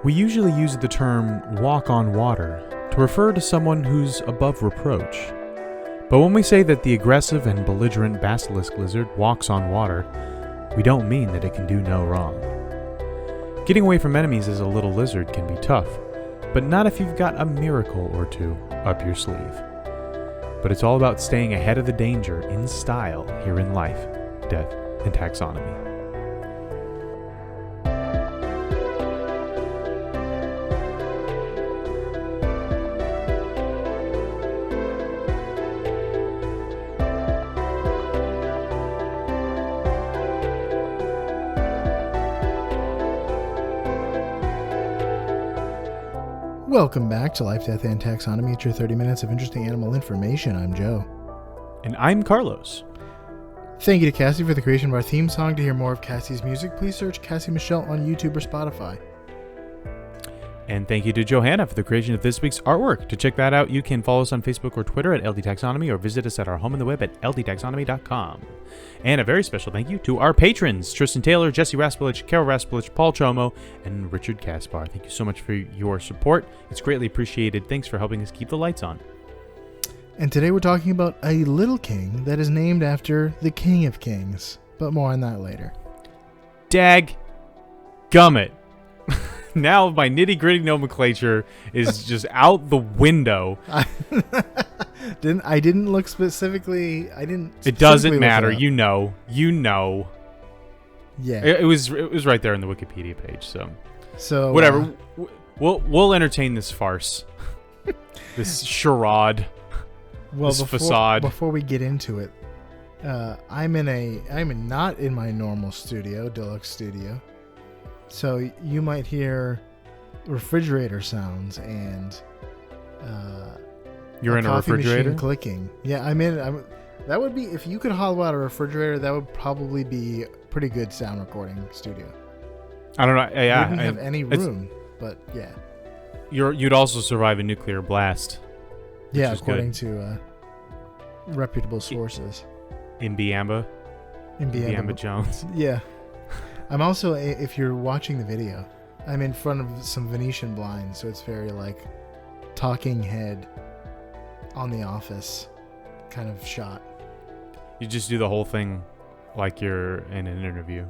We usually use the term walk on water to refer to someone who's above reproach. But when we say that the aggressive and belligerent basilisk lizard walks on water, we don't mean that it can do no wrong. Getting away from enemies as a little lizard can be tough, but not if you've got a miracle or two up your sleeve. But it's all about staying ahead of the danger in style here in life, death, and taxonomy. Welcome back to Life, Death, and Taxonomy. It's your 30 minutes of interesting animal information. I'm Joe. And I'm Carlos. Thank you to Cassie for the creation of our theme song. To hear more of Cassie's music, please search Cassie Michelle on YouTube or Spotify. And thank you to Johanna for the creation of this week's artwork. To check that out, you can follow us on Facebook or Twitter at LD Taxonomy or visit us at our home on the web at ldtaxonomy.com. And a very special thank you to our patrons, Tristan Taylor, Jesse Raspulich, Carol Raspulich, Paul Chomo, and Richard Kaspar. Thank you so much for your support. It's greatly appreciated. Thanks for helping us keep the lights on. And today we're talking about a little king that is named after the King of Kings. But more on that later. Dag gummit. Now my nitty-gritty nomenclature is just out the window. I didn't look specifically. It doesn't matter. You know. Yeah. It was right there on the Wikipedia page. So whatever. We'll entertain this farce. This charade. Well, this facade. Before we get into it, I'm not in my normal studio, deluxe studio. So you might hear refrigerator sounds and you're in a refrigerator clicking. Yeah, that would be, if you could hollow out a refrigerator, that would probably be a pretty good sound recording studio. I don't know. Yeah, wouldn't have any room, but yeah. You'd also survive a nuclear blast. Yeah, according to reputable sources. Imbiamba Jones. Yeah. I'm also, if you're watching the video, I'm in front of some Venetian blinds, so it's very like talking head on The Office kind of shot. You just do the whole thing like you're in an interview.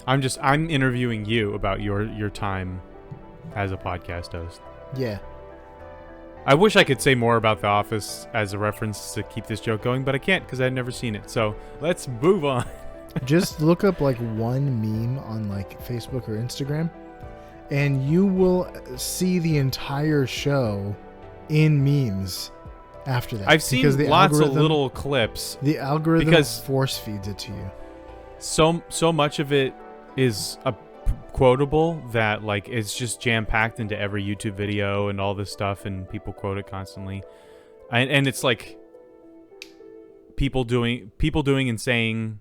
I'm interviewing you about your time as a podcast host. Yeah. I wish I could say more about The Office as a reference to keep this joke going, but I can't because I've never seen it. So let's move on. Just look up like one meme on like Facebook or Instagram, and you will see the entire show in memes after that. I've seen lots of little clips. The algorithm force feeds it to you. So much of it is quotable that like it's just jam-packed into every YouTube video and all this stuff, and people quote it constantly. And it's like people doing and saying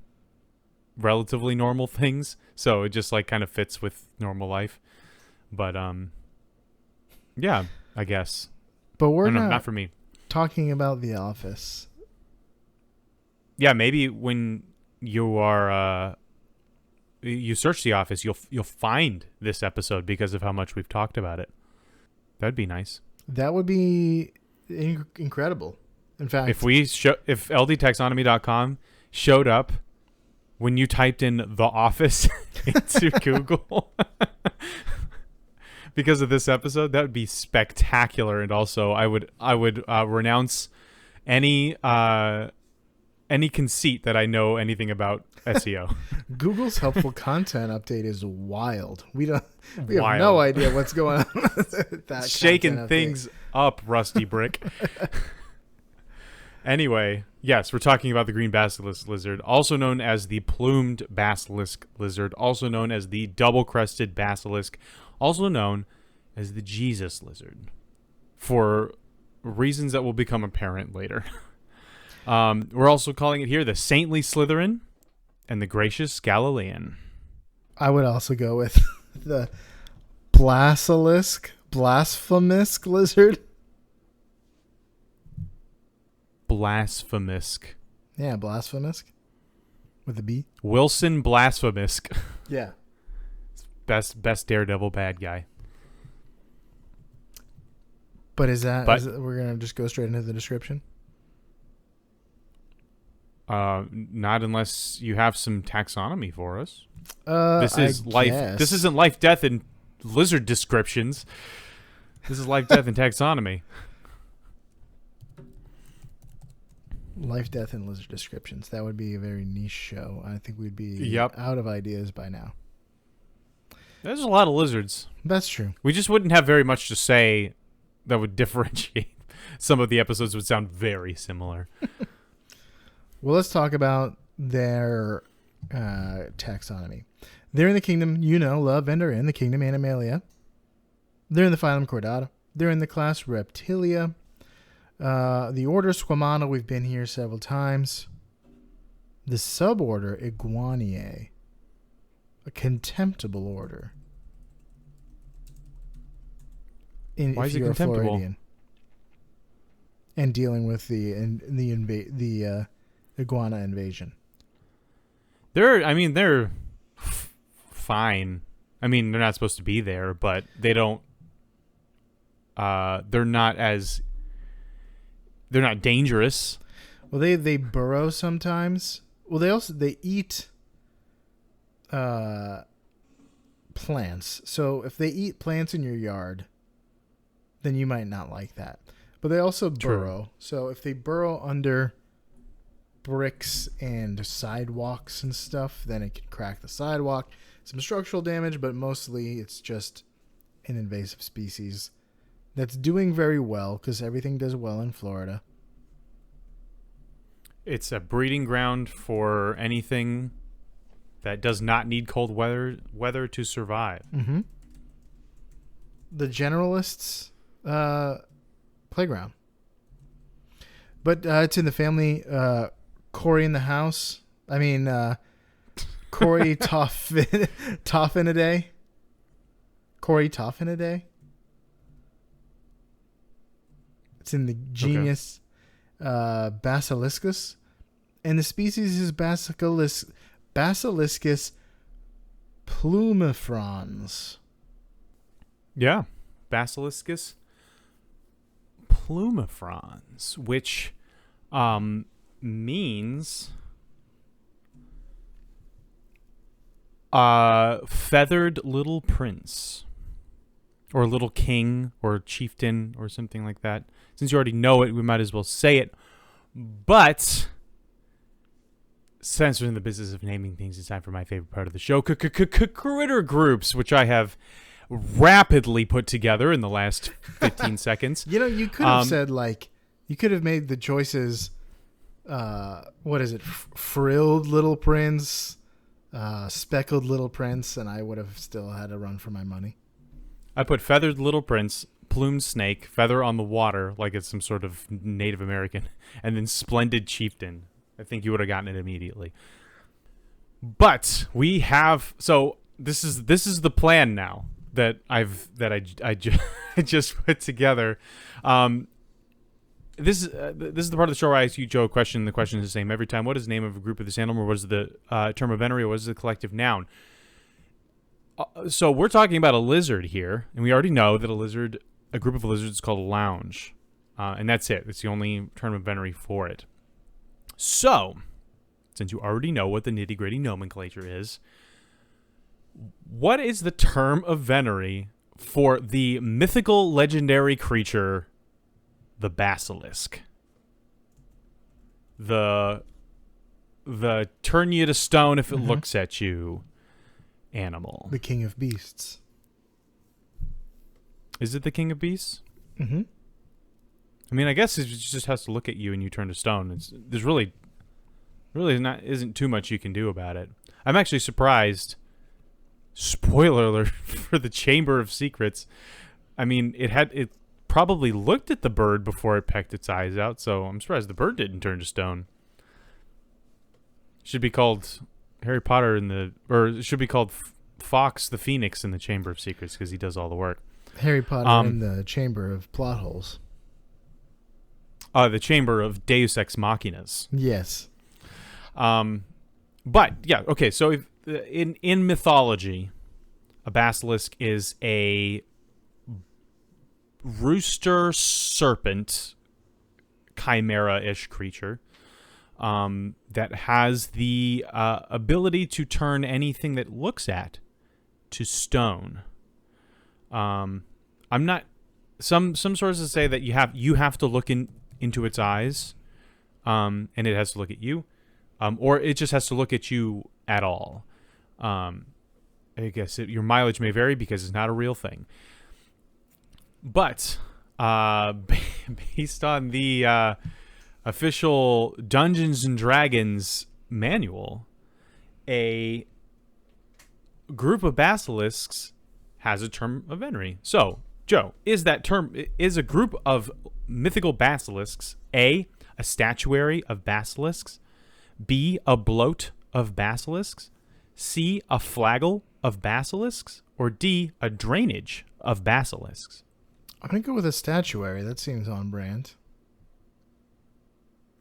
relatively normal things, so it just like kind of fits with normal life. But yeah, I guess. But we're not for me. Talking about The Office. Yeah, maybe when you are you search The Office, you'll find this episode because of how much we've talked about it. That'd be nice. That would be incredible. In fact, if ldtaxonomy.com showed up when you typed in The Office into Google because of this episode, that would be spectacular. And also, I would renounce any conceit that I know anything about SEO. Google's helpful content update is wild. We have no idea what's going on with that. Shaking things up, Rusty Brick. Anyway, yes, we're talking about the green basilisk lizard, also known as the plumed basilisk lizard, also known as the double-crested basilisk, also known as the Jesus lizard, for reasons that will become apparent later. We're also calling it here the saintly Slytherin and the gracious Galilean. I would also go with the blasphemous lizard. Blasphemous. Yeah, blasphemous. With a B. Wilson Blasphemous. Yeah. Best Daredevil bad guy. But we're gonna just go straight into the description? Not unless you have some taxonomy for us. This is life. This isn't life, death, and lizard descriptions. This is life, death, and taxonomy. Life, death, and lizard descriptions. That would be a very niche show. I think we'd be out of ideas by now. There's a lot of lizards. That's true. We just wouldn't have very much to say that would differentiate. Some of the episodes would sound very similar. Well, let's talk about their taxonomy. They're in the kingdom, Love, and are in the kingdom Animalia. They're in the phylum Chordata. They're in the class Reptilia. The order Squamata, we've been here several times. The suborder Iguaniae, a contemptible order. Why is it contemptible? Floridian. And dealing with the iguana invasion. They're fine. I mean, they're not supposed to be there, but they don't. They're not dangerous. Well, they burrow sometimes. Well, they eat plants. So if they eat plants in your yard, then you might not like that. But they also burrow. True. So if they burrow under bricks and sidewalks and stuff, then it can crack the sidewalk. Some structural damage, but mostly it's just an invasive species that's doing very well because everything does well in Florida. It's a breeding ground for anything that does not need cold weather to survive. Mm-hmm. The generalists' playground. But it's in the family. Corey in the house. Corey Toffinidae. Corey Toffinidae. It's in the genus Basiliscus, and the species is Basiliscus plumifrons. Yeah, Basiliscus plumifrons, which means feathered little prince, or little king, or chieftain, or something like that. Since you already know it, we might as well say it. But since we're in the business of naming things, it's time for my favorite part of the show, critter groups, which I have rapidly put together in the last 15 seconds. You could have said, you could have made the choices, what is it, frilled little prince, speckled little prince, and I would have still had to run for my money. I put feathered little prince, plumed snake, feather on the water, like it's some sort of Native American, and then splendid chieftain. I think you would have gotten it immediately. But we have, so this is the plan now that I just put together. This is the part of the show where I ask you, Joe, a question. The question is the same every time. What is the name of a group of this animal? Or what is the term of venery? Or what is the collective noun? So we're talking about a lizard here, and we already know that a group of lizards is called a lounge, and that's it. It's the only term of venery for it. So, since you already know what the nitty-gritty nomenclature is, what is the term of venery for the mythical legendary creature, the basilisk? The turn you to stone if it looks at you animal. The king of beasts. Is it the king of beasts? Mm-hmm. I mean, I guess it just has to look at you and you turn to stone. There's really isn't too much you can do about it. I'm actually surprised. Spoiler alert for the Chamber of Secrets. I mean, it probably looked at the bird before it pecked its eyes out, so I'm surprised the bird didn't turn to stone. Should be called Harry Potter or it should be called Fox the Phoenix in the Chamber of Secrets because he does all the work. Harry Potter in the Chamber of Plot Holes. The Chamber of Deus Ex Machinas. Yes. But yeah, okay. So in mythology, A basilisk is a rooster serpent, chimera-ish creature that has the ability to turn anything that looks at to stone. I'm not. Some sources say that you have to look into its eyes, and it has to look at you, or it just has to look at you at all. I guess your mileage may vary because it's not a real thing. But based on the official Dungeons and Dragons manual, a group of basilisks has a term of venery. So, Joe, is a group of mythical basilisks A, a statuary of basilisks, B, a bloat of basilisks, C, a flagel of basilisks, or D, a drainage of basilisks? I'm going to go with a statuary. That seems on brand.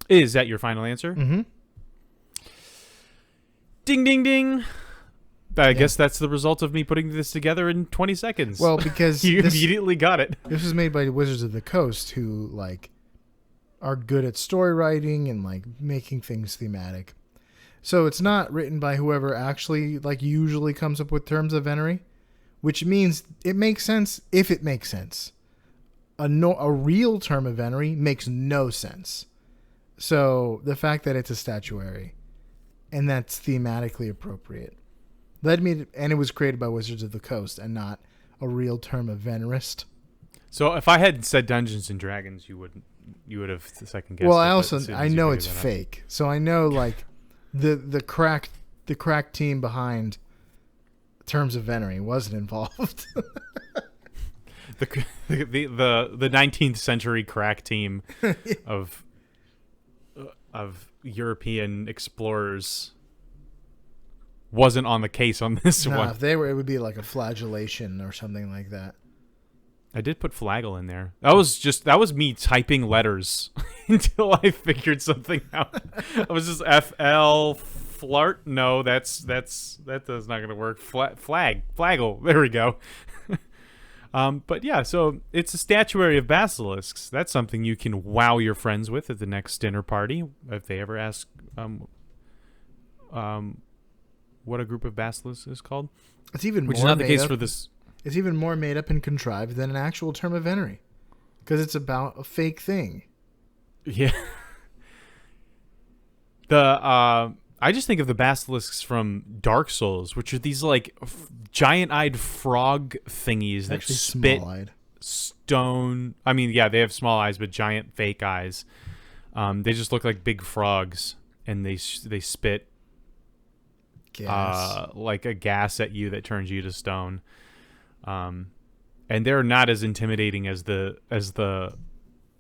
Is that your final answer? Mm-hmm. Ding, ding, ding. I guess that's the result of me putting this together in 20 seconds. Well, because you immediately got it. This was made by Wizards of the Coast, who like are good at story writing and like making things thematic. So it's not written by whoever actually like usually comes up with terms of venery, which means it makes sense if it makes sense. A real term of venery makes no sense. So the fact that it's a statuary and that's thematically appropriate led me to, and it was created by Wizards of the Coast and not a real term of venerist. So if I had said Dungeons and Dragons, you would have second guessed. Well, I know it's fake. So I know like the crack team behind terms of venery wasn't involved. the 19th century crack team of European explorers wasn't on the case on this one. If they were, it would be like a flagellation or something like that. I did put flagel in there. That was me typing letters until I figured something out. I was just FL flart. No, that's not gonna work. Flagel. There we go. But yeah, so it's a statuary of basilisks. That's something you can wow your friends with at the next dinner party if they ever ask what a group of basilisks is called. It's even which more is not the case up, for this. It's even more made up and contrived than an actual term of venery, because it's about a fake thing. Yeah. I just think of the basilisks from Dark Souls, which are these like giant-eyed frog thingies that spit small-eyed stone. I mean, yeah, they have small eyes, but giant fake eyes. They just look like big frogs, and they spit gas. Like a gas at you that turns you to stone. And they're not as intimidating as the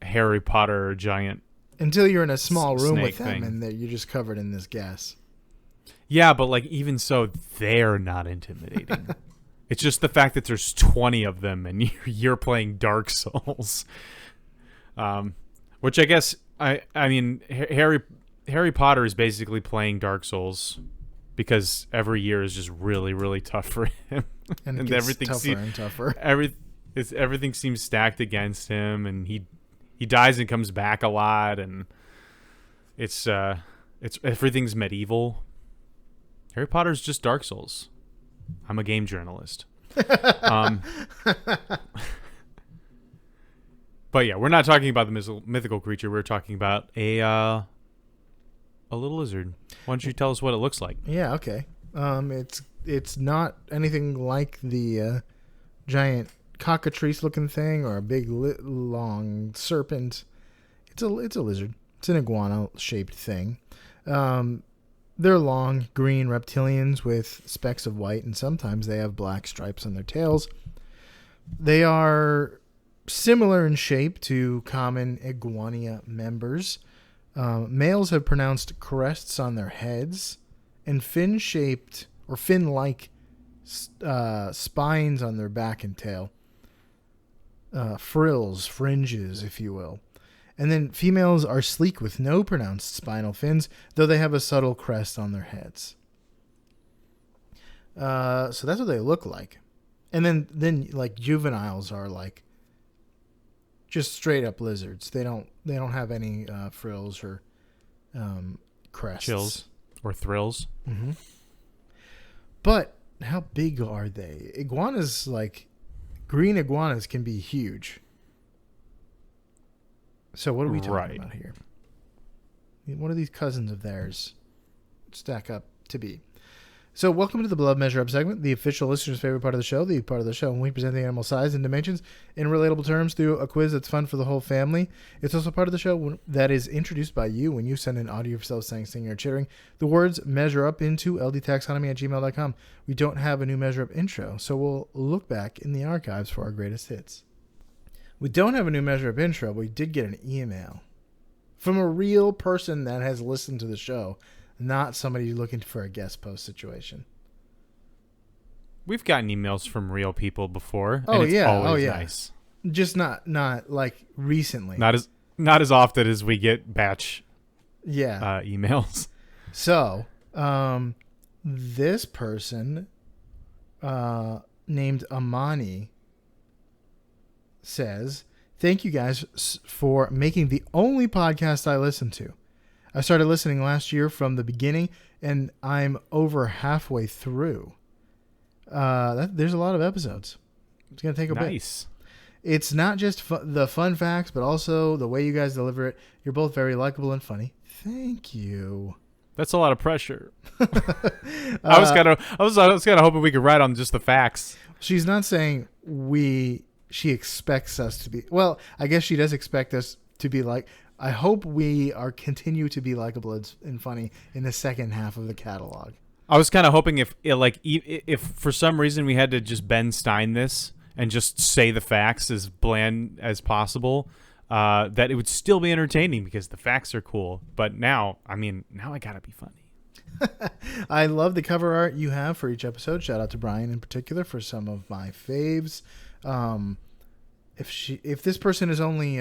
Harry Potter giant. Until you're in a small room with them thing. And you're just covered in this gas. Yeah, but like even so, they're not intimidating. It's just the fact that there's 20 of them and you're playing Dark Souls. Which I guess I mean Harry Potter is basically playing Dark Souls because every year is just really, really tough for him. And it gets tougher and tougher. Everything seems stacked against him, and he dies and comes back a lot, and it's everything's medieval. Harry Potter's just Dark Souls. I'm a game journalist. But yeah, we're not talking about the mythical creature. We're talking about a little lizard. Why don't you tell us what it looks like? Yeah, okay. It's not anything like the giant cockatrice looking thing or a big long serpent. It's a lizard. It's an iguana shaped thing. They're long green reptilians with specks of white, and sometimes they have black stripes on their tails. They are similar in shape to common iguania members. Males have pronounced crests on their heads and fin-shaped or fin-like spines on their back and tail. Fringes, if you will. And then females are sleek with no pronounced spinal fins, though they have a subtle crest on their heads. So that's what they look like. And then like juveniles are like just straight up lizards. They don't have any frills or crests. Chills or thrills. Mm-hmm. But how big are they? Iguanas, like green iguanas, can be huge. So what are we talking about here? What do these cousins of theirs stack up to be? So welcome to the Beloved Measure Up segment, the official listener's favorite part of the show, the part of the show when we present the animal size and dimensions in relatable terms through a quiz that's fun for the whole family. It's also part of the show that is introduced by you when you send an audio of yourself saying, singing, or chittering the words measure up into ldtaxonomy@gmail.com. We don't have a new measure up intro, so we'll look back in the archives for our greatest hits. We don't have a new measure up intro, but we did get an email from a real person that has listened to the show, not somebody looking for a guest post situation. We've gotten emails from real people before. Oh, and it's yeah. always Oh, yeah. nice. Just not like recently. Not as often as we get batch emails. So, this person named Amani says, "Thank you guys for making the only podcast I listen to. I started listening last year from the beginning, and I'm over halfway through. There's a lot of episodes. It's going to take a bit. Nice. It's not just the fun facts, but also the way you guys deliver it. You're both very likable and funny. Thank you." That's a lot of pressure. I was kind of hoping we could write on just the facts. She's not saying she expects us to be. Well, I guess she does expect us to be like. I hope we continue to be likable and funny in the second half of the catalog. I was kind of hoping if for some reason we had to just Ben Stein this and just say the facts as bland as possible, that it would still be entertaining because the facts are cool. But now I gotta be funny. I love the cover art you have for each episode. Shout out to Brian in particular for some of my faves. If this person is only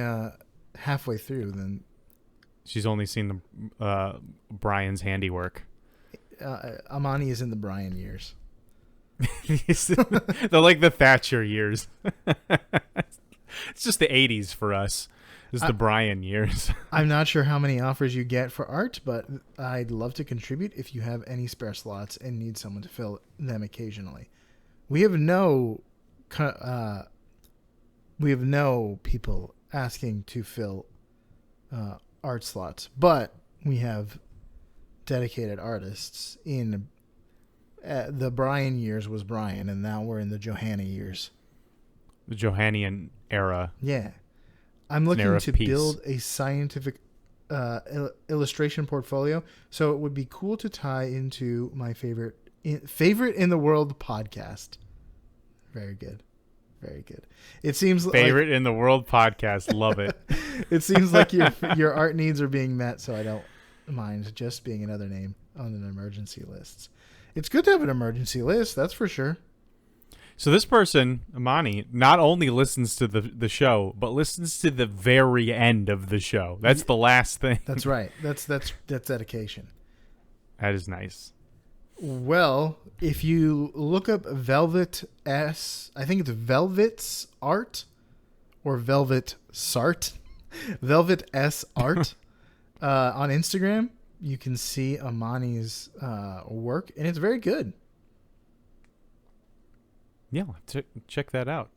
halfway through, then she's only seen the Brian's handiwork. Amani is in the Brian years. They're like the Thatcher years. It's just the 80s for us. It's the Brian years. I'm not sure how many offers you get for art, but I'd love to contribute if you have any spare slots and need someone to fill them occasionally. We have no people asking to fill art slots, but we have dedicated artists in the Brian years was Brian, and now we're in the Johanna years. The Johannian era. Yeah. I'm looking to build a scientific illustration portfolio, so it would be cool to tie into my favorite in the world podcast. Very good. Very good. It seems favorite in the world podcast. Love it. It seems like your art needs are being met, so I don't mind just being another name on an emergency list. It's good to have an emergency list, that's for sure. So this person, Amani, not only listens to the show, but listens to the very end of the show. That's the last thing. That's right. That's dedication. That is nice. Well, if you look up Velvet S, I think it's Velvet's Art or Velvet Sart, Velvet S Art on Instagram, you can see Amani's work, and it's very good. Yeah, check that out.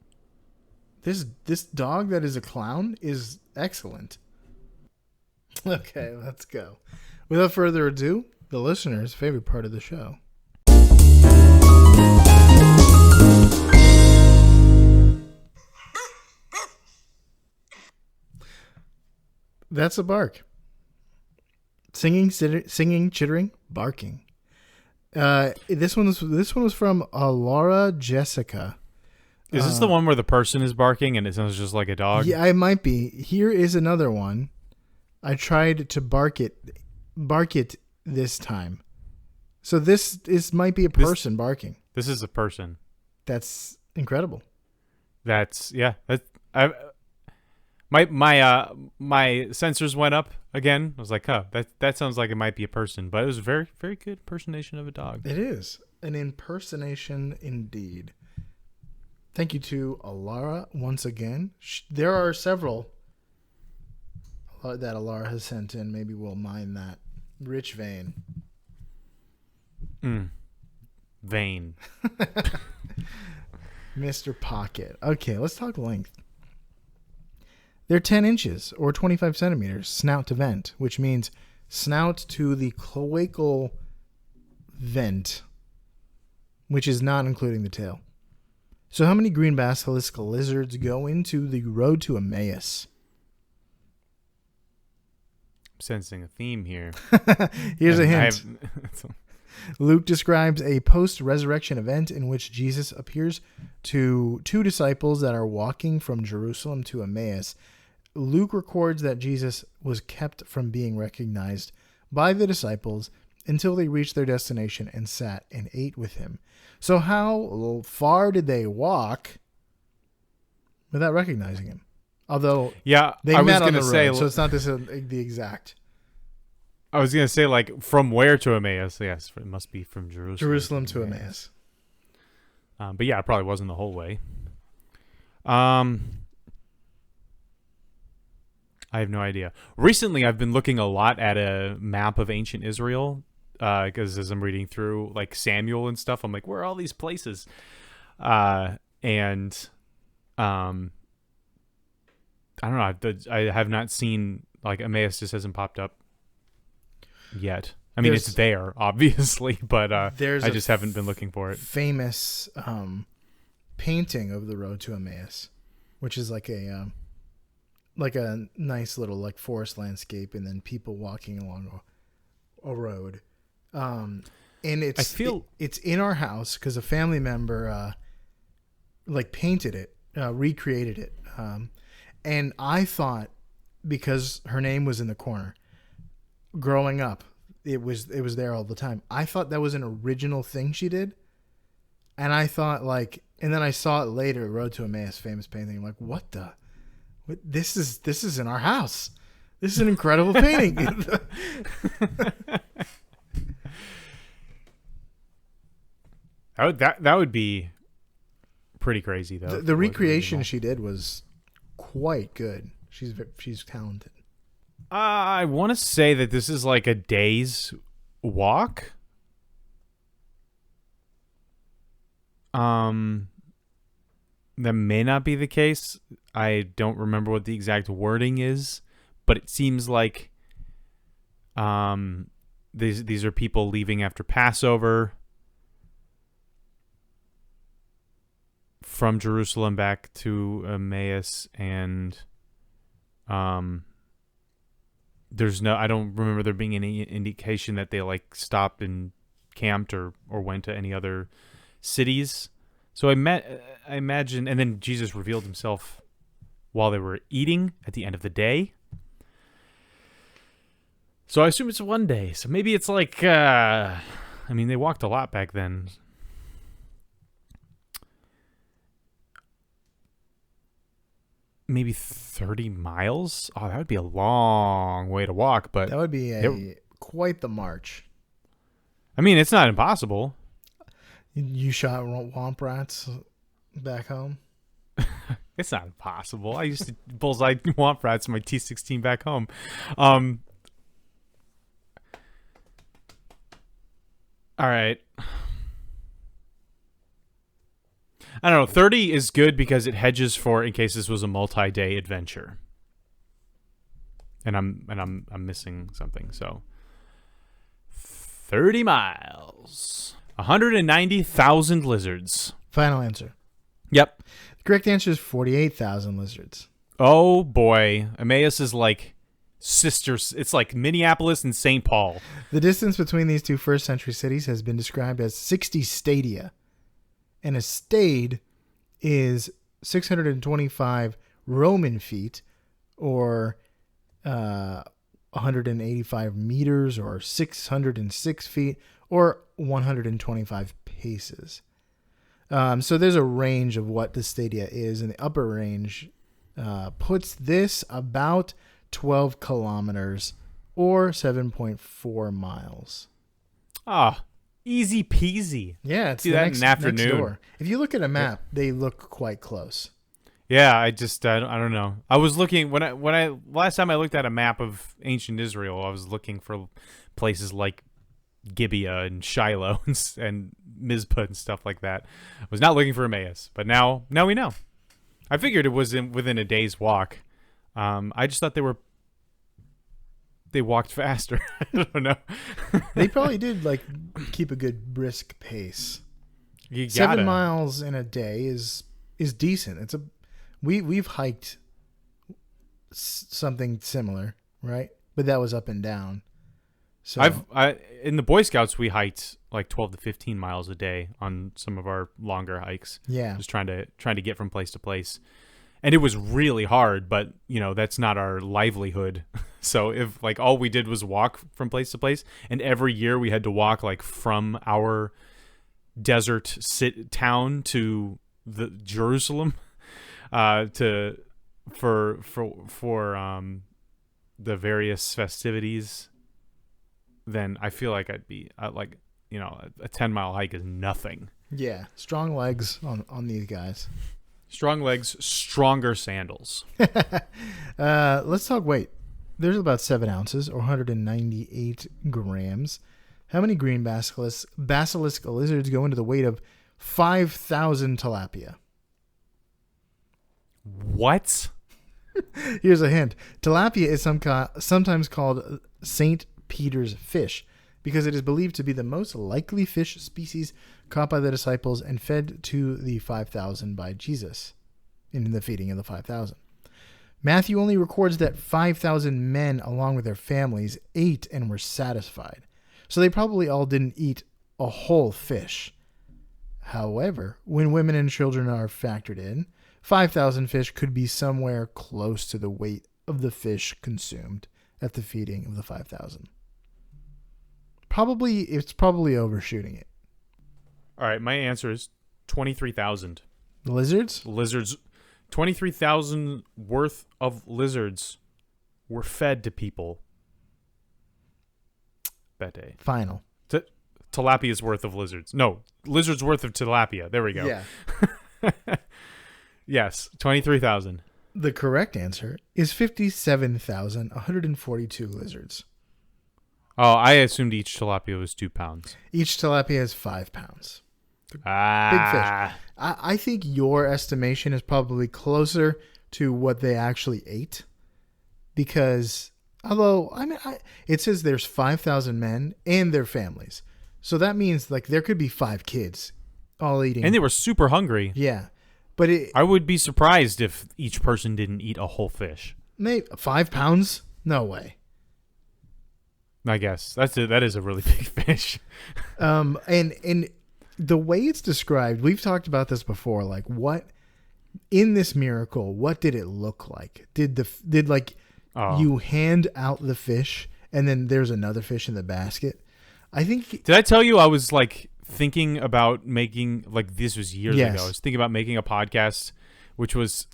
This dog that is a clown is excellent. Okay, let's go. Without further ado, the listener's favorite part of the show. That's a bark. Singing, chittering, barking. This one was from Laura Jessica. Is this the one where the person is barking and it sounds just like a dog? Yeah, it might be. Here is another one. I tried to bark it this time. So this might be a person barking. This is a person. That's incredible. My sensors went up again. I was like, oh, that sounds like it might be a person, but it was a very, very good impersonation of a dog. It is an impersonation indeed. Thank you to Alara once again. There are several that Alara has sent in. Maybe we'll mine that. Rich vein. Vein. Mr. Pocket. Okay, let's talk length. They're 10 inches or 25 centimeters snout to vent, which means snout to the cloacal vent, which is not including the tail. So how many green basilisk lizards go into the road to Emmaus? I'm sensing a theme here. Here's a hint. Luke describes a post-resurrection event in which Jesus appears to two disciples that are walking from Jerusalem to Emmaus. Luke records that Jesus was kept from being recognized by the disciples until they reached their destination and sat and ate with him. So how far did they walk without recognizing him? Although they met on the road, so it's not the exact. I was going to say, like, from where to Emmaus? Yes, it must be from Jerusalem. Jerusalem to Emmaus. But yeah, it probably wasn't the whole way. I have no idea. Recently, I've been looking a lot at a map of ancient Israel, because as I'm reading through, like, Samuel and stuff, I'm like, where are all these places? I don't know. I have not seen, like, Emmaus just hasn't popped up yet. I mean, it's there, obviously, but I just haven't been looking for it. Famous painting of the road to Emmaus, which is like a nice little like forest landscape, and then people walking along a road. And it's in our house because a family member like painted it, recreated it, and I thought because her name was in the corner. Growing up, it was there all the time. I thought that was an original thing she did, and I thought and then I saw it later, Road to Emmaus, famous painting. I'm like, what? This is in our house. This is an incredible painting. That would be pretty crazy though. The recreation she did was quite good. She's talented. I want to say that this is like a day's walk. That may not be the case. I don't remember what the exact wording is, but it seems like these are people leaving after Passover from Jerusalem back to Emmaus, and I don't remember there being any indication that they like stopped and camped or went to any other cities. So I imagine, and then Jesus revealed himself while they were eating at the end of the day. So I assume it's one day. So maybe it's like, they walked a lot back then. Maybe 30 miles. Oh, that would be a long way to walk, but that would be quite the march. I mean, it's not impossible. You shot womp rats back home? It's not impossible. I used to bullseye womp rats in my T-16 back home. All right. I don't know. 30 is good because it hedges for in case this was a multi-day adventure. And I'm missing something. So 30 miles. 190,000 lizards. Final answer. Yep. The correct answer is 48,000 lizards. Oh boy. Emmaus is like sisters. It's like Minneapolis and St. Paul. The distance between these two first century cities has been described as 60 stadia. And a stade is 625 Roman feet, or 185 meters, or 606 feet, or 125 paces. So there's a range of what the stadia is, and the upper range puts this about 12 kilometers, or 7.4 miles. Ah, Easy peasy. Yeah, it's do the that next, in the afternoon. next door. If you look at a map, they look quite close. Yeah, I don't know. I was looking when I last time I looked at a map of ancient Israel, I was looking for places like Gibeah and Shiloh and Mizpah and stuff like that. I was not looking for Emmaus, but now we know. I figured it was within a day's walk. I just thought they walked faster. I don't know. They probably did like keep a good brisk pace. You gotta. 7 miles in a day is decent. We've hiked something similar, right? But that was up and down. So in the Boy Scouts we hiked like 12 to 15 miles a day on some of our longer hikes. Yeah. Just trying to get from place to place. And it was really hard, but that's not our livelihood. So if like all we did was walk from place to place, and every year we had to walk like from our desert town to the Jerusalem for the various festivities, then I feel like I'd be a 10-mile hike is nothing. Yeah, strong legs on these guys. Strong legs, stronger sandals. Let's talk weight. There's about 7 ounces or 198 grams. How many green basilisk lizards go into the weight of 5,000 tilapia? What? Here's a hint. Tilapia is sometimes called St. Peter's fish because it is believed to be the most likely fish species caught by the disciples and fed to the 5,000 by Jesus in the feeding of the 5,000. Matthew only records that 5,000 men along with their families ate and were satisfied. So they probably all didn't eat a whole fish. However, when women and children are factored in, 5,000 fish could be somewhere close to the weight of the fish consumed at the feeding of the 5,000. It's probably overshooting it. All right, my answer is 23,000. Lizards? Lizards. 23,000 worth of lizards were fed to people that day. Final. Tilapia's worth of lizards. No, lizards worth of tilapia. There we go. Yeah. Yes, 23,000. The correct answer is 57,142 lizards. Oh, I assumed each tilapia was 2 pounds. Each tilapia is 5 pounds. Big fish. I think your estimation is probably closer to what they actually ate, because it says there's 5,000 men and their families, so that means like there could be 5 kids all eating, and they were super hungry. Yeah, but I would be surprised if each person didn't eat a whole fish. Maybe 5 pounds? No way. I guess that is a really big fish. And the way it's described, we've talked about this before. Like, what in this miracle? What did it look like? Did you hand out the fish and then there's another fish in the basket? I think. Did I tell you I was like thinking about making, like, this was years ago. I was thinking about making a podcast, which was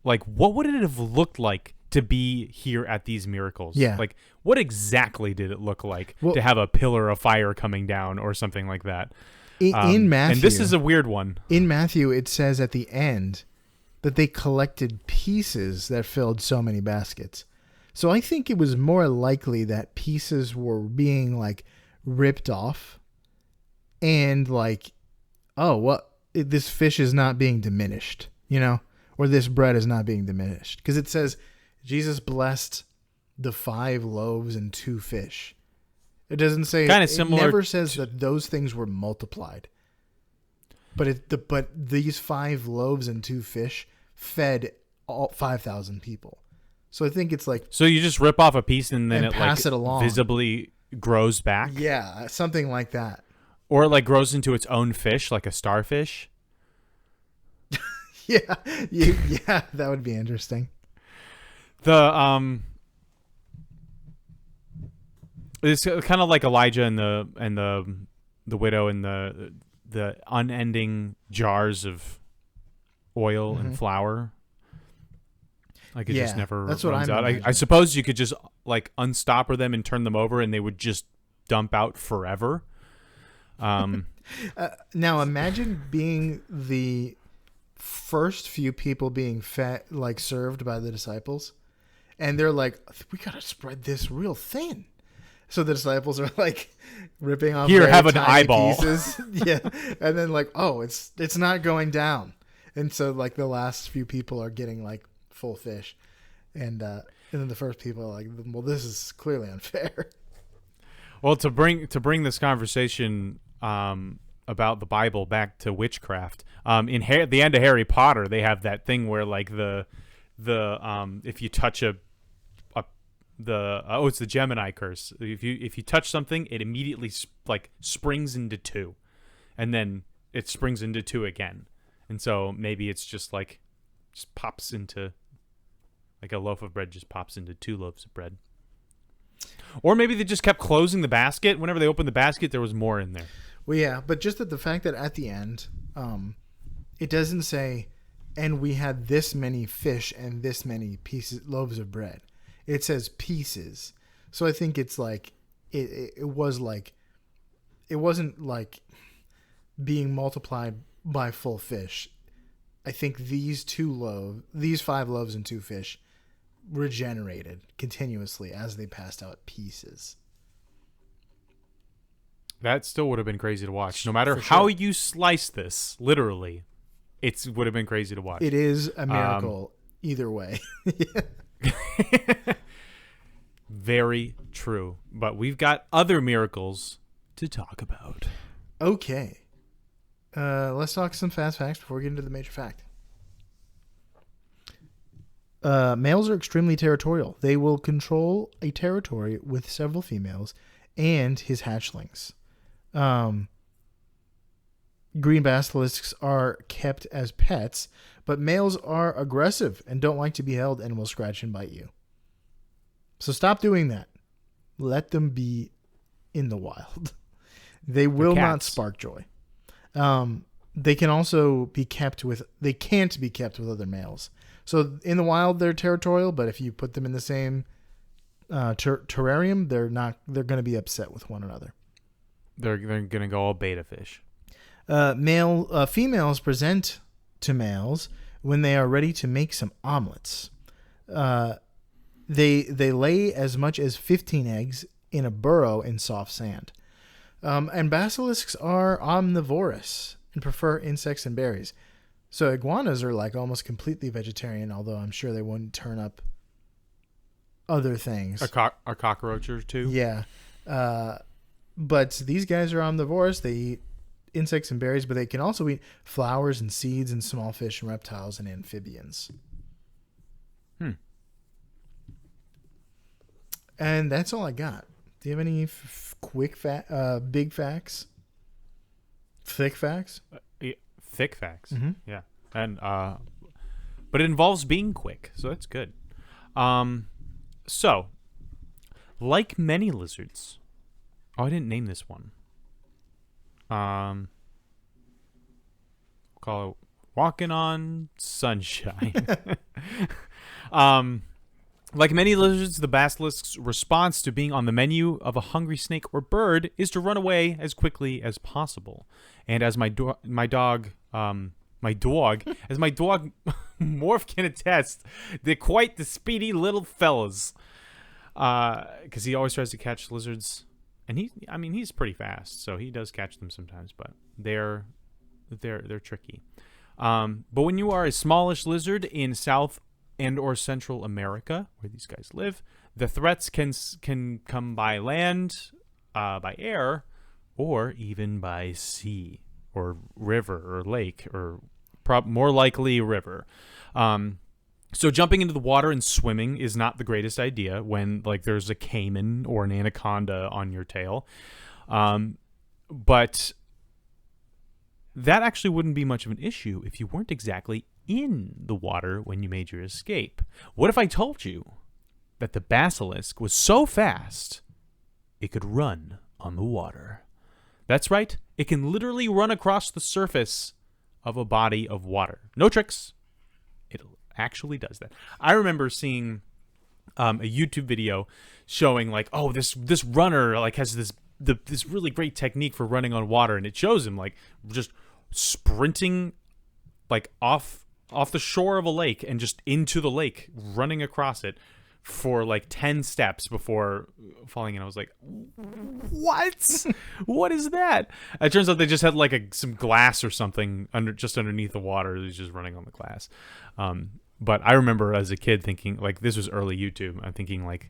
like, what would it have looked like to be here at these miracles? Yeah. Like, what exactly did it look like to have a pillar of fire coming down or something like that? In Matthew, and this is a weird one. In Matthew, it says at the end that they collected pieces that filled so many baskets. So I think it was more likely that pieces were being like ripped off, and like, this fish is not being diminished, or this bread is not being diminished, because it says Jesus blessed the 5 loaves and 2 fish. It doesn't say. Kind of similar. It never says that those things were multiplied. But these 5 loaves and 2 fish fed all 5,000 people. So I think it's like. So you just rip off a piece and then it pass it along. Visibly grows back. Yeah, something like that. Or it like grows into its own fish, like a starfish. Yeah, that would be interesting. It's kind of like Elijah and the widow and the unending jars of oil and flour. Like it just never that's runs what out. I suppose you could just like unstopper them and turn them over, and they would just dump out forever. Now imagine being the first few people being fed, like served by the disciples, and they're like, "We gotta spread this real thin." So the disciples are like ripping off. Here, very have an tiny eyeball. pieces. Yeah, and then like, oh, it's not going down, and so like the last few people are getting like full fish, and then the first people are like, well, this is clearly unfair. Well, to bring this conversation about the Bible back to witchcraft, in the end of Harry Potter, they have that thing where like the if you touch it's the Gemini curse. If you touch something, it immediately like springs into two, and then it springs into two again. And so maybe it's just pops into, like a loaf of bread just pops into two loaves of bread. Or maybe they just kept closing the basket. Whenever they opened the basket, there was more in there. Well, yeah, but just the fact that at the end, it doesn't say, and we had this many fish and this many loaves of bread. It says pieces. So I think it's like, it wasn't like being multiplied by full fish. I think these 5 loaves and 2 fish regenerated continuously as they passed out pieces. That still would have been crazy to watch. No matter how you slice this, literally, it would have been crazy to watch. It is a miracle either way. Very true. But we've got other miracles to talk about. Okay. Let's talk some fast facts before we get into the major fact. Males are extremely territorial. They will control a territory with several females and his hatchlings. Green basilisks are kept as pets, but males are aggressive and don't like to be held and will scratch and bite you. So stop doing that. Let them be in the wild. They will not spark joy. They can also be kept with. They can't be kept with other males. So in the wild, they're territorial, but if you put them in the same terrarium, they're not. They're going to be upset with one another. They're going to go all beta fish. Females present to males when they are ready to make some omelets. They lay as much as 15 eggs in a burrow in soft sand. And basilisks are omnivorous and prefer insects and berries. So iguanas are like almost completely vegetarian, although I'm sure they wouldn't turn up other things. Are cockroaches too? Yeah. But these guys are omnivorous. They eat insects and berries, but they can also eat flowers and seeds and small fish and reptiles and amphibians. And that's all I got. Do you have any quick big facts? Thick facts? Thick facts. Mm-hmm. Yeah. And but it involves being quick, so that's good. So, like many lizards. Oh, I didn't name this one. Call it Walking on Sunshine. Like many lizards, the basilisk's response to being on the menu of a hungry snake or bird is to run away as quickly as possible. And as my dog Morph can attest, they're quite the speedy little fellas. Because he always tries to catch lizards, and he's pretty fast, so he does catch them sometimes. But they're tricky. But when you are a smallish lizard in South and or Central America, where these guys live, the threats can come by land, by air, or even by sea, or river, or lake, or more likely river. So jumping into the water and swimming is not the greatest idea when there's a caiman or an anaconda on your tail. But that actually wouldn't be much of an issue if you weren't exactly in the water when you made your escape. What if I told you that the basilisk was so fast it could run on the water? That's right, it can literally run across the surface of a body of water. No tricks. It actually does that. I remember seeing a YouTube video showing this runner has this this really great technique for running on water, and it shows him like just sprinting like off the shore of a lake and just into the lake, running across it for like 10 steps before falling in. I was like, what? What is that? It turns out they just had like some glass or something underneath the water. He's just running on the glass. But I remember as a kid thinking, like, this was early YouTube. I'm thinking like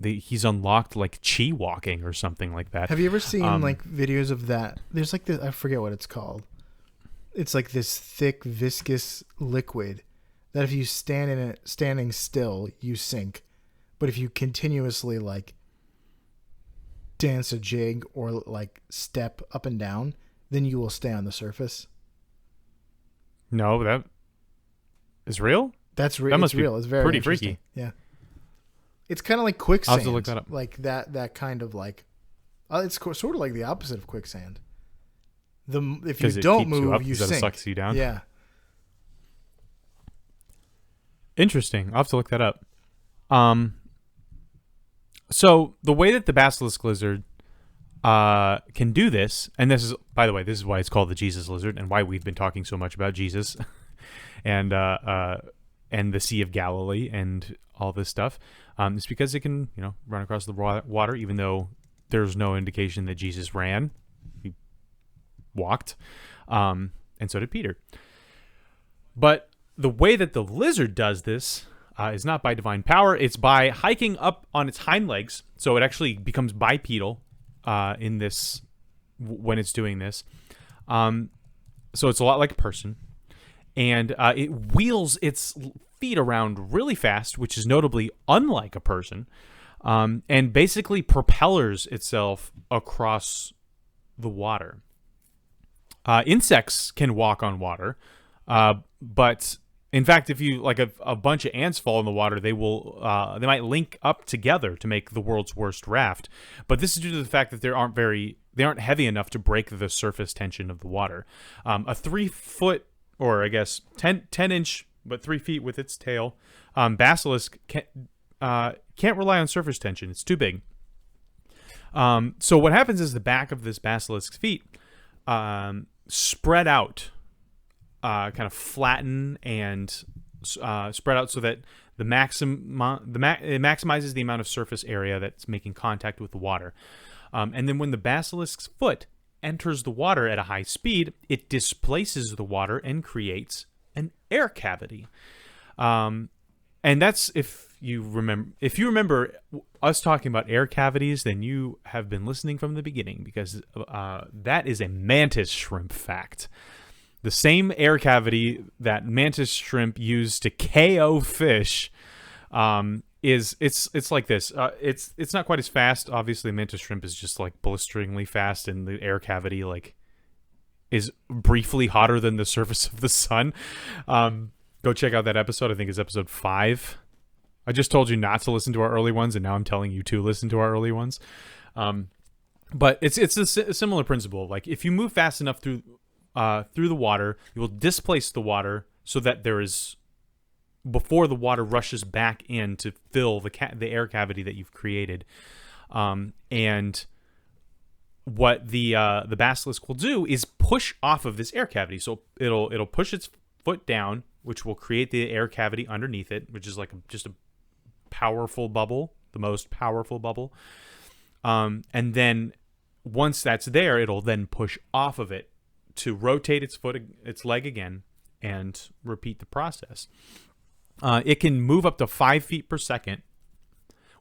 he's unlocked like chi walking or something like that. Have you ever seen like videos of that? There's like this, I forget what it's called. It's like this thick, viscous liquid that if you stand in it, standing still, you sink. But if you continuously like dance a jig or like step up and down, then you will stay on the surface. No, that is real? That's real. That must real. It's very pretty freaky. Yeah. It's kind of like quicksand. I'll have to look that up. Like that kind of like, it's sort of like the opposite of quicksand. If you don't move, you sink. It sucks you down. Yeah. Interesting. I'll have to look that up. So the way that the basilisk lizard can do this, and this is, by the way, this is why it's called the Jesus lizard, and why we've been talking so much about Jesus, and the Sea of Galilee, and all this stuff. It's because it can, run across the water, even though there's no indication that Jesus ran. He walked, and so did Peter. But the way that the lizard does this is not by divine power. It's by hiking up on its hind legs, so it actually becomes bipedal in this when it's doing this. So it's a lot like a person, and it wheels its feet around really fast, which is notably unlike a person, and basically propellers itself across the water. Insects can walk on water, but in fact, if you like a bunch of ants fall in the water, they might link up together to make the world's worst raft. But this is due to the fact that they aren't heavy enough to break the surface tension of the water. A 3 foot, or I guess 10 inch, but 3 feet with its tail, basilisk can't rely on surface tension. It's too big. So what happens is the back of this basilisk's feet spread out. Kind of flatten and spread out so that it maximizes the amount of surface area that's making contact with the water. And then when the basilisk's foot enters the water at a high speed, it displaces the water and creates an air cavity. And that's, if you remember us talking about air cavities, then you have been listening from the beginning, because that is a mantis shrimp fact. The same air cavity that mantis shrimp use to KO fish it's like this. It's not quite as fast. Obviously, mantis shrimp is just like blisteringly fast, and the air cavity like is briefly hotter than the surface of the sun. Go check out that episode. I think it's episode 5. I just told you not to listen to our early ones, and now I'm telling you to listen to our early ones. But it's a similar principle. Like if you move fast enough through the water, you will displace the water so that there is, before the water rushes back in to fill the air cavity that you've created. And what the basilisk will do is push off of this air cavity. So it'll push its foot down, which will create the air cavity underneath it, which is like just a powerful bubble, the most powerful bubble. And then once that's there, it'll then push off of it to rotate its leg again, and repeat the process. It can move up to 5 feet per second,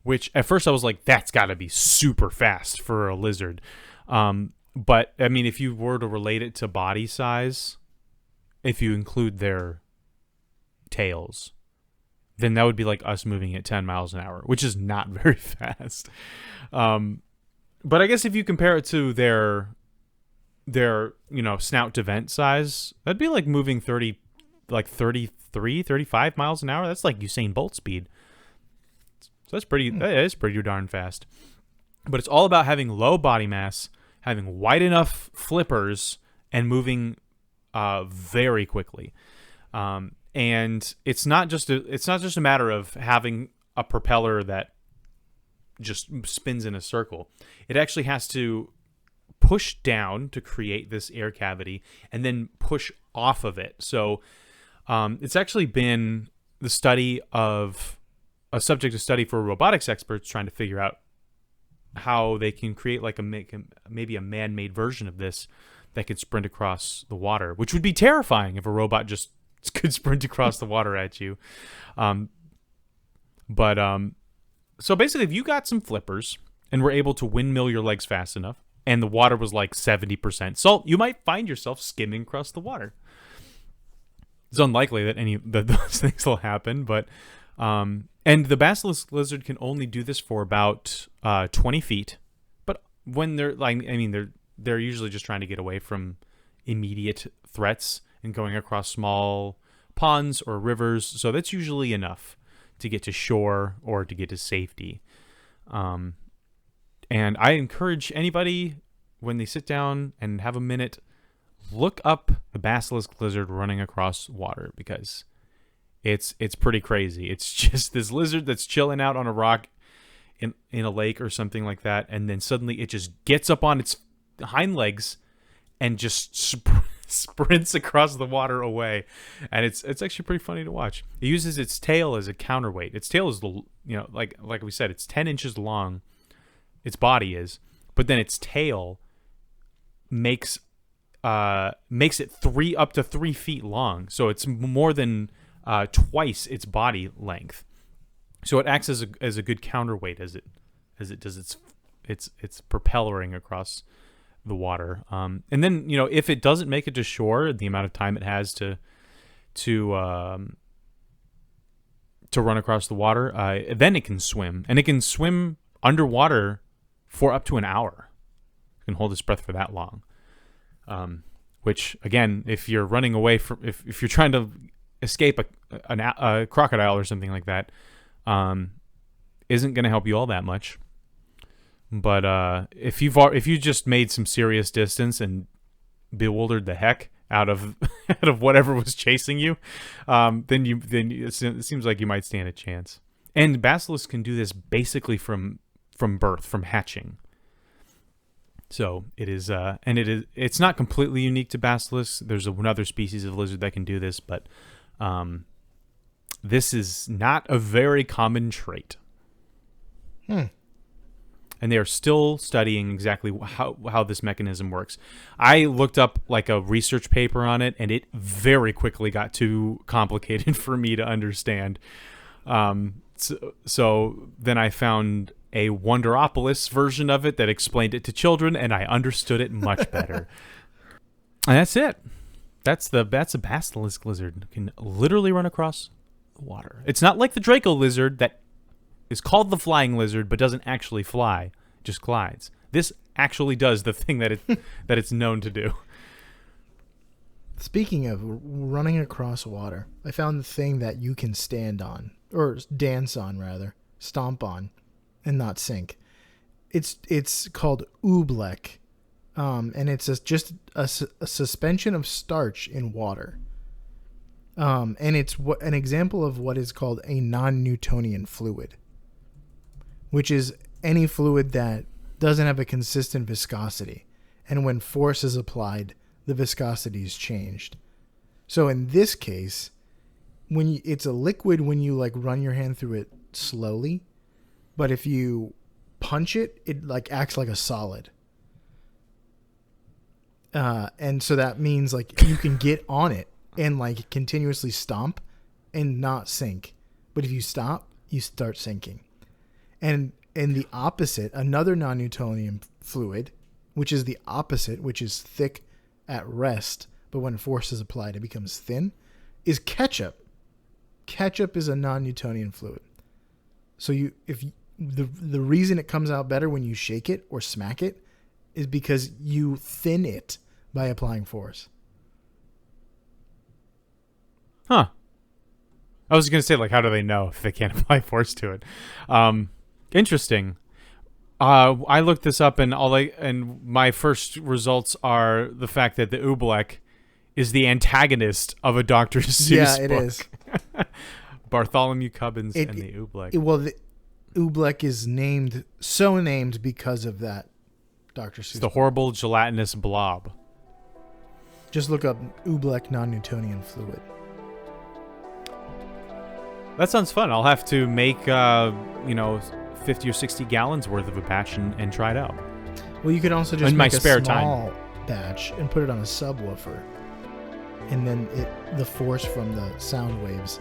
which at first I was like, that's got to be super fast for a lizard. But I mean, if you were to relate it to body size, if you include their tails, then that would be like us moving at 10 miles an hour, which is not very fast. But I guess if you compare it to their snout to vent size, that'd be like moving 33, 35 miles an hour. That's like Usain Bolt speed. So that is pretty darn fast. But it's all about having low body mass, having wide enough flippers, and moving very quickly. And it's not just a matter of having a propeller that just spins in a circle. It actually has to push down to create this air cavity and then push off of it. So it's actually been the study of a subject of study for robotics experts trying to figure out how they can create like maybe a man-made version of this that could sprint across the water, which would be terrifying if a robot just could sprint across the water at you. So basically, if you got some flippers and were able to windmill your legs fast enough, and the water was like 70% salt, you might find yourself skimming across the water. It's unlikely that any of those things will happen, but and the basilisk lizard can only do this for about 20 feet. But when they're they're usually just trying to get away from immediate threats and going across small ponds or rivers, so that's usually enough to get to shore or to get to safety. And I encourage anybody, when they sit down and have a minute, look up the basilisk lizard running across water, because it's pretty crazy. It's just this lizard that's chilling out on a rock in a lake or something like that, and then suddenly it just gets up on its hind legs and just sprints across the water away, and it's actually pretty funny to watch. It uses its tail as a counterweight. Its tail is like we said, it's 10 inches long. Its body is, but then its tail makes it up to 3 feet long. So it's more than twice its body length. So it acts as a good counterweight as it does its propellering across the water. And then if it doesn't make it to shore, the amount of time it has to run across the water, then it can swim, and it can swim underwater for up to an hour. It can hold its breath for that long. Which, again, if you're running away from, if you're trying to escape a crocodile or something like that, isn't going to help you all that much. But if you just made some serious distance and bewildered the heck out of whatever was chasing you, then it seems like you might stand a chance. And basilisks can do this basically from birth, from hatching. So it is, it's not completely unique to basilisks. There's another species of lizard that can do this, but this is not a very common trait. And they are still studying exactly how this mechanism works. I looked up like a research paper on it, and it very quickly got too complicated for me to understand. So then I found a Wonderopolis version of it that explained it to children, and I understood it much better. And that's it. That's a basilisk lizard. It can literally run across the water. It's not like the Draco lizard that is called the flying lizard but doesn't actually fly, just glides. This actually does the thing that it's known to do. Speaking of running across water, I found the thing that you can stand on, or dance on rather, stomp on, and not sink. It's called oobleck, and it's just a suspension of starch in water. And it's an example of what is called a non-Newtonian fluid, which is any fluid that doesn't have a consistent viscosity, and when force is applied, the viscosity is changed. So in this case, it's a liquid when you like run your hand through it slowly, but if you punch it, it like acts like a solid. And so that means like you can get on it and like continuously stomp and not sink. But if you stop, you start sinking. And the opposite, another non-Newtonian fluid, which is the opposite, which is thick at rest, but when force is applied, it becomes thin, is ketchup. Ketchup is a non-Newtonian fluid. So the reason it comes out better when you shake it or smack it is because you thin it by applying force. Huh. I was going to say, like, how do they know if they can't apply force to it? Interesting. I looked this up, and my first results are the fact that the oobleck is the antagonist of a Dr. Seuss book. Yeah, it is. Bartholomew Cubbins and the oobleck. Oobleck is named because of that Dr. Seuss. It's the horrible gelatinous blob. Just look up Oobleck non-Newtonian fluid. That sounds fun. I'll have to make, 50 or 60 gallons worth of a batch and try it out. Well, you could also just in my make spare a small time. batch and put it on a subwoofer. And then the force from the sound waves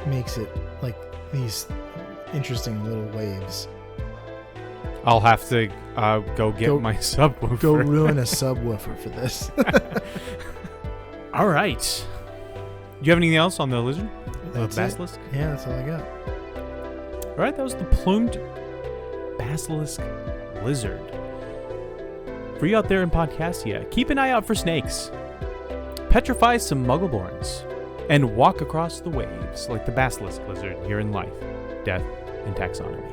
makes it like these interesting little waves. I'll have to go get my subwoofer. Go ruin a subwoofer for this. All right. Do you have anything else on the lizard? That's Basilisk? it. Yeah, that's all I got. All right, that was the plumed basilisk lizard. For you out there in Podcastia, keep an eye out for snakes. Petrify some muggleborns. And walk across the waves like the basilisk lizard here in Life, Death, and Taxonomy.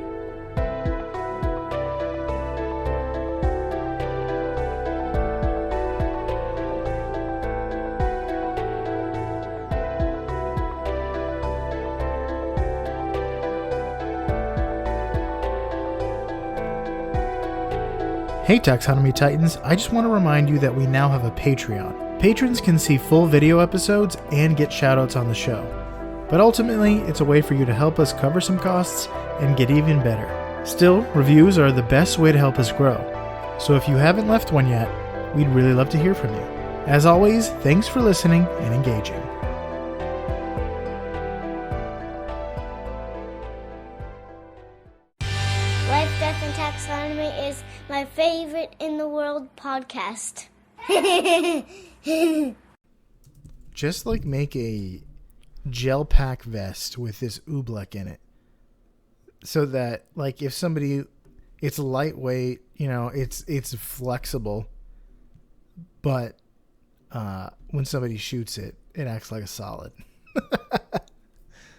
Hey Taxonomy Titans, I just want to remind you that we now have a Patreon. Patrons can see full video episodes and get shoutouts on the show. But ultimately, it's a way for you to help us cover some costs and get even better. Still, reviews are the best way to help us grow. So if you haven't left one yet, we'd really love to hear from you. As always, thanks for listening and engaging. Life, Death, and Taxonomy is my favorite in the world podcast. Just like make a gel pack vest with this oobleck in it. So that like if somebody, it's lightweight, it's flexible, but when somebody shoots it, it acts like a solid.